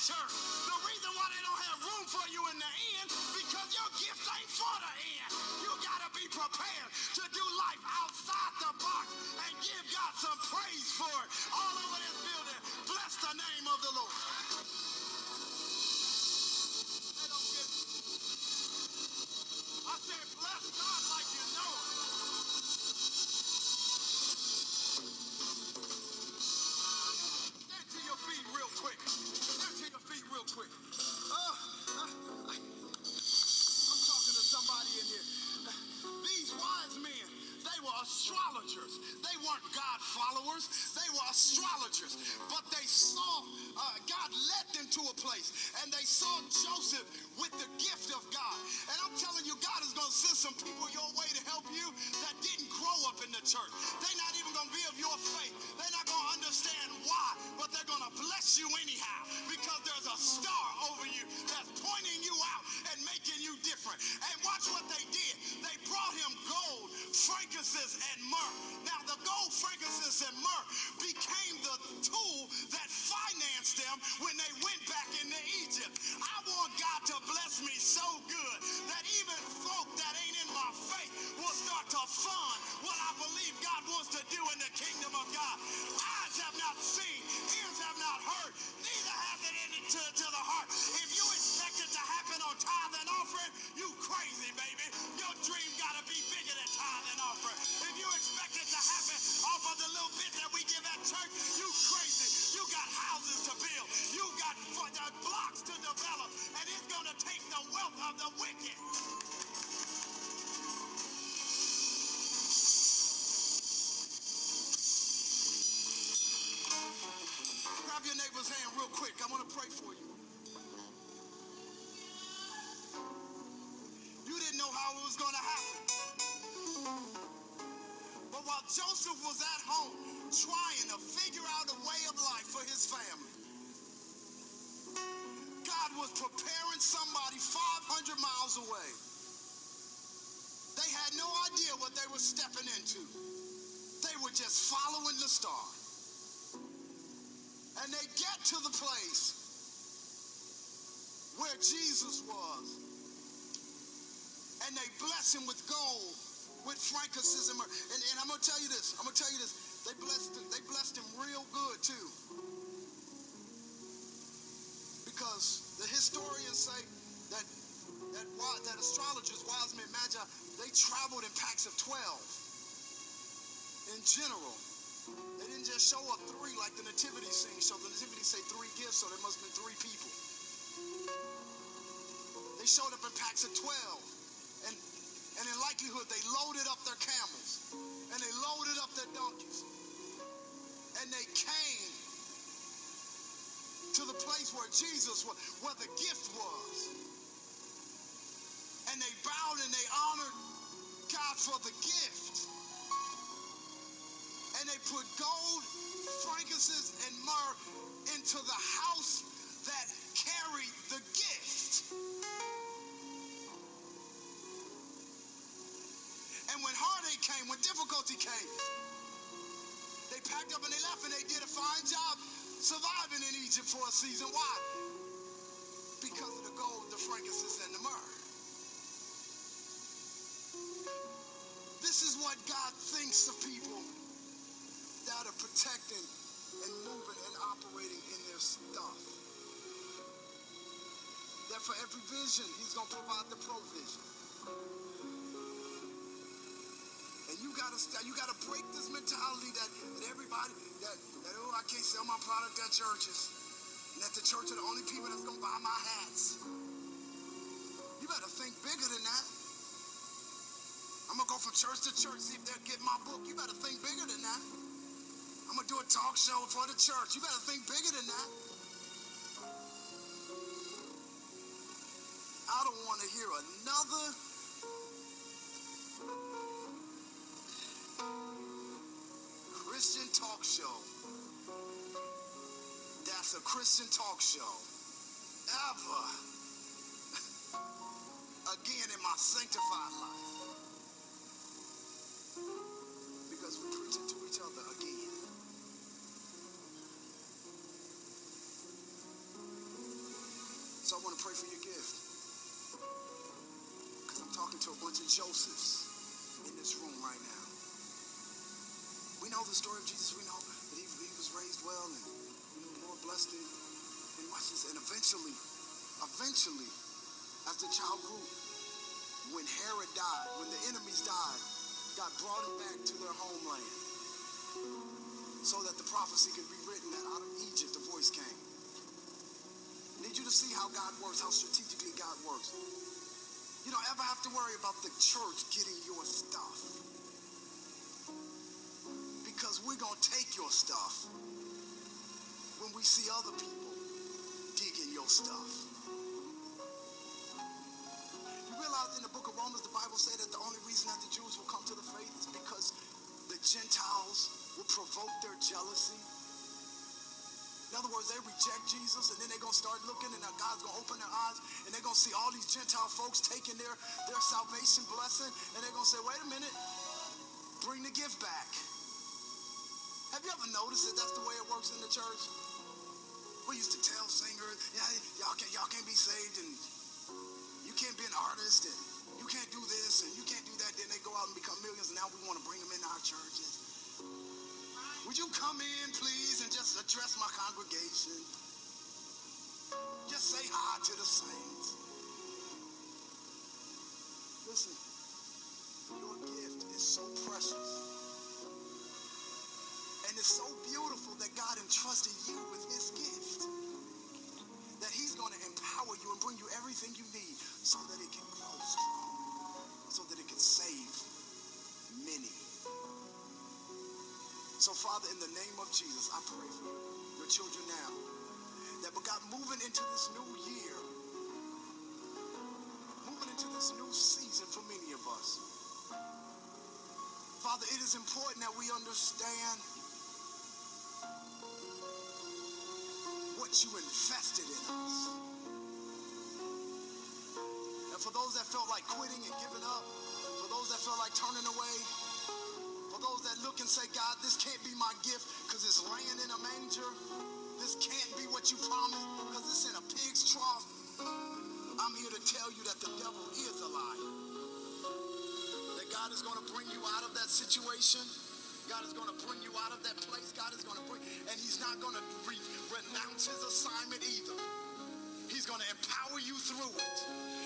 church. The reason why they don't have room for you in the end, because your gifts ain't for the end. You got to be prepared to do life outside the box and give God some praise for it. All over this building, bless the name of the Lord. I said, bless God like you know it. Stand to your feet real quick. Stand to your feet real quick. I'm talking to somebody in here. These wise men, they were astrologers. They weren't God followers. They were astrologers. But they saw, God led them to a place. And they saw Joseph with the gift of God. And I'm telling you, God is going to send some people your way to help you that didn't grow up in the church. They're not even going to be of your faith. They're not going to understand why. But they're going to bless you anyhow. Because there's a star over you that's pointing you out and making you different. And watch what they did. They brought him gold, frankincense, and myrrh. Now, the gold, frankincense, and myrrh became the tool that financed them when they went back into Egypt. I want God to bless me so good that even folk that ain't in my faith will start to fund what I believe God wants to do in the kingdom of God. Eyes have not seen, ears have not heard, neither has it entered to the heart. If you expect it to happen on tithe and offering, you crazy, baby. Your dream got to be bigger than tithe and offering. If you expect it to happen off of the little bit that we give at church, you crazy. You got houses to build. You got blocks to develop. And it's going to take the wealth of the wicked. Grab your neighbor's hand real quick. I want to pray for you. You didn't know how it was going to happen. But while Joseph was at home trying to figure out a way of life for his family, God was preparing somebody 500 miles away. They had no idea what they were stepping into. They were just following the star. And they get to the place where Jesus was. And they bless him with gold, with frankincense and myrrh. And I'm going to tell you this. They blessed him real good too. Because the historians say that astrologers, wise men, magi, they traveled in packs of 12 in general. They didn't just show up 3 like the nativity scene. So the nativity say 3 gifts, so there must have been 3 people. They showed up in packs of 12. And in likelihood, they loaded up their camels. And they loaded up their donkeys. And they came to the place where Jesus was, where the gift was. And they bowed and they honored God for the gift. And they put gold, frankincense, and myrrh into the house that carried the gift. And when heartache came, when difficulty came, they packed up and they left, and they did a fine job surviving in Egypt for a season. Why? Because of the gold, the frankincense, and the myrrh. This is what God thinks of people that are protecting and moving and operating in their stuff. That for every vision, he's going to provide the provision. And you gotta break this mentality that everybody, that oh, I can't sell my product at churches. And that the church are the only people that's gonna buy my hats. You better think bigger than that. I'm gonna go from church to church, see if they'll get my book. You better think bigger than that. I'm gonna do a talk show for the church. You better think bigger than that. I don't want to hear another Christian talk show that's a Christian talk show ever again in my sanctified life, because we're preaching to each other again. talking to a bunch of Josephs in this room right now. We know the story of Jesus. We know that he was raised well, and the Lord blessed him. And watch this. And eventually, as the child grew, when Herod died, when the enemies died, God brought him back to their homeland so that the prophecy could be written that out of Egypt a voice came. I need you to see how God works, how strategically God works. You don't ever have to worry about the church getting your stuff, because we're going to take your stuff when we see other people digging your stuff. You realize in the book of Romans, the Bible said that the only reason that the Jews will come to the faith is because the Gentiles will provoke their jealousy. In other words, they reject Jesus, and then they're going to start looking, and God's going to open their eyes, and they're going to see all these Gentile folks taking their salvation blessing, and they're going to say, wait a minute, bring the gift back. Have you ever noticed that that's the way it works in the church? We used to tell singers, yeah, y'all can't be saved, and you can't be an artist, and you can't do this, and you can't do that. Then they go out and become millions, and now we want to bring them into our churches. Would you come in, please, and just address my congregation? Just say hi to the saints. Listen, your gift is so precious. And it's so beautiful that God entrusted you with his gift, that he's going to empower you and bring you everything you need so that it can grow strong, so that it can save many. So, Father, in the name of Jesus, I pray for your children now, that God, moving into this new year, moving into this new season for many of us, Father, it is important that we understand what you invested in us. And for those that felt like quitting and giving up, for those that felt like turning away, for those that look and say, God, this can't be my gift because it's laying in a manger. This can't be what you promised because it's in a pig's trough. I'm here to tell you that the devil is a liar. That God is going to bring you out of that situation. God is going to bring you out of that place. God is going to bring, and he's not going to renounce his assignment either. He's going to empower you through it.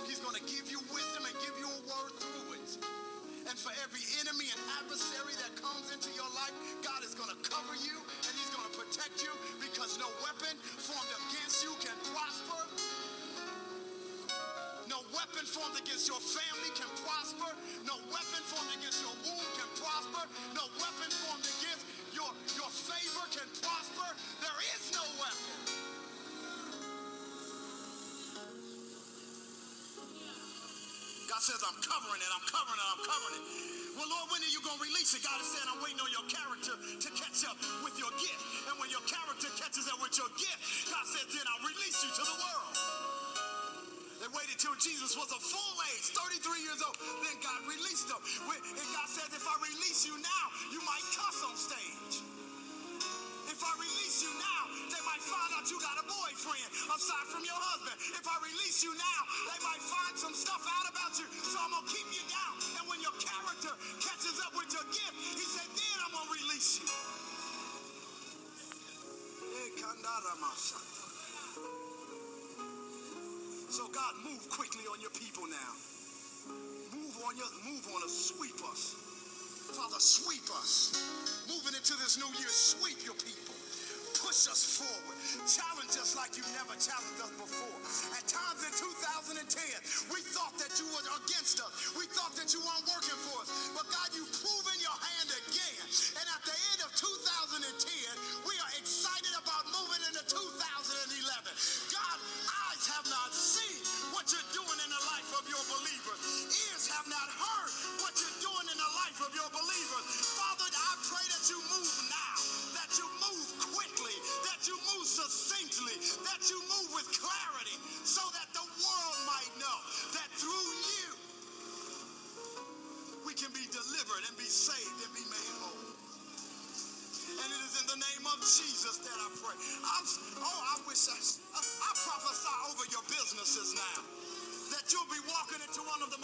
He's going to give you wisdom and give you a word through it. And for every enemy and adversary that comes into your life, God is going to cover you and he's going to protect you, because no weapon formed against you can prosper. No weapon formed against your family can prosper. No weapon formed against your womb can prosper. No weapon formed against your favor can prosper. There is no weapon. God says, I'm covering it, I'm covering it, I'm covering it. Well, Lord, when are you going to release it? God is saying, I'm waiting on your character to catch up with your gift. And when your character catches up with your gift, God says, then I'll release you to the world. They waited till Jesus was a full age, 33 years old. Then God released him. And God says, if I release you now, you might cuss on stage. If I release you now, they might find out you got a boyfriend aside from your husband. If I release you now, they might find some stuff out about you. So I'm going to keep you down. And when your character catches up with your gift, he said, then I'm going to release you. So God, move quickly on your people now. Move on us, sweep us. Father, sweep us. Moving into this new year, sweep your people. Push us forward. Challenge us like you've never challenged us before. At times in 2010, we thought that you were against us. We thought that you weren't working for us. But God, you've proven your hand again. And at the end of 2010, we are excited about moving into 2011. God, eyes have not seen what you're doing in the life of your believers. Ears have not heard what you're doing in the life of your believers. Father, I pray that you move now, that you move quickly, that you move succinctly, that you move with clarity, so that the world might know that through you we can be delivered and be saved and be made whole. And it is in the name of Jesus that I pray. I wish I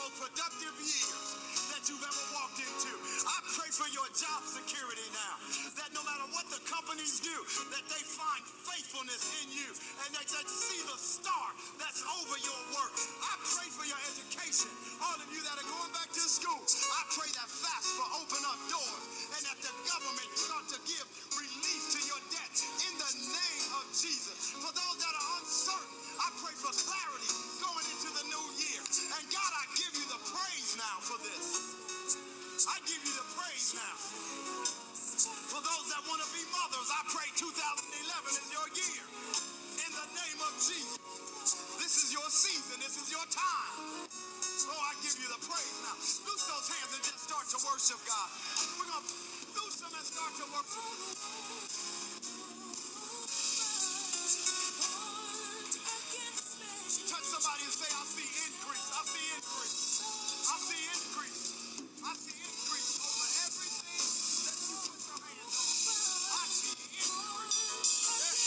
most productive years that you've ever walked into. I pray for your job security now, that no matter what the companies do, that they find faithfulness in you and that they see the star that's over your work. I pray for your education. All of you that are going back to school, I pray that FAFSA open up doors and that the government start to give relief to your debt in the name of Jesus. For those that are uncertain, I pray for clarity going into the new year. And God, I give you the praise now for this. I give you the praise now. For those that want to be mothers, I pray 2011 is your year. In the name of Jesus. This is your season. This is your time. Oh, I give you the praise now. Loose those hands and just start to worship God. We're going to loose them and start to worship. Touch somebody and say, I see increase. I see increase. I see increase. I see increase over everything that you put your hands on. I see increase. Yes.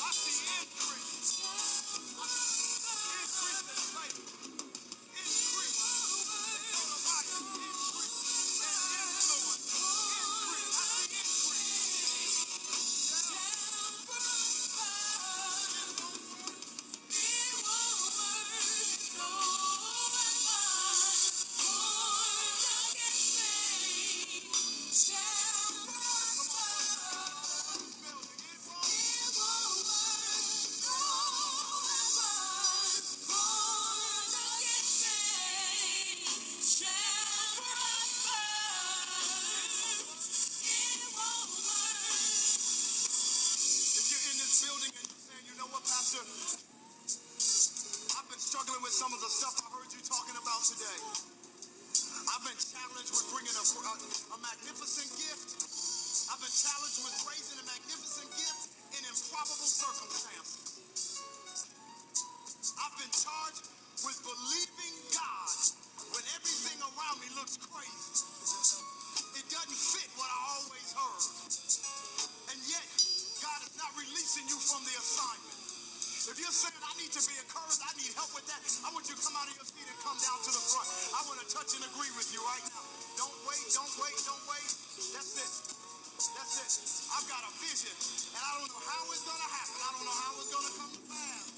I see increase. Increase in faith. Increase in notoriety. Increase in influence. Increase. I see increase. Pastor, I've been struggling with some of the stuff I heard you talking about today. I've been challenged with bringing a magnificent gift. I've been challenged with raising a magnificent gift in improbable circumstances. I've been charged with believing God when everything around me looks crazy. It doesn't fit what I always heard. And yet, God is not releasing you from the assignment. If you're saying, I need to be encouraged, I need help with that, I want you to come out of your seat and come down to the front. I want to touch and agree with you right now. Don't wait, don't wait, don't wait. That's it. That's it. I've got a vision, and I don't know how it's going to happen. I don't know how it's going to come to pass.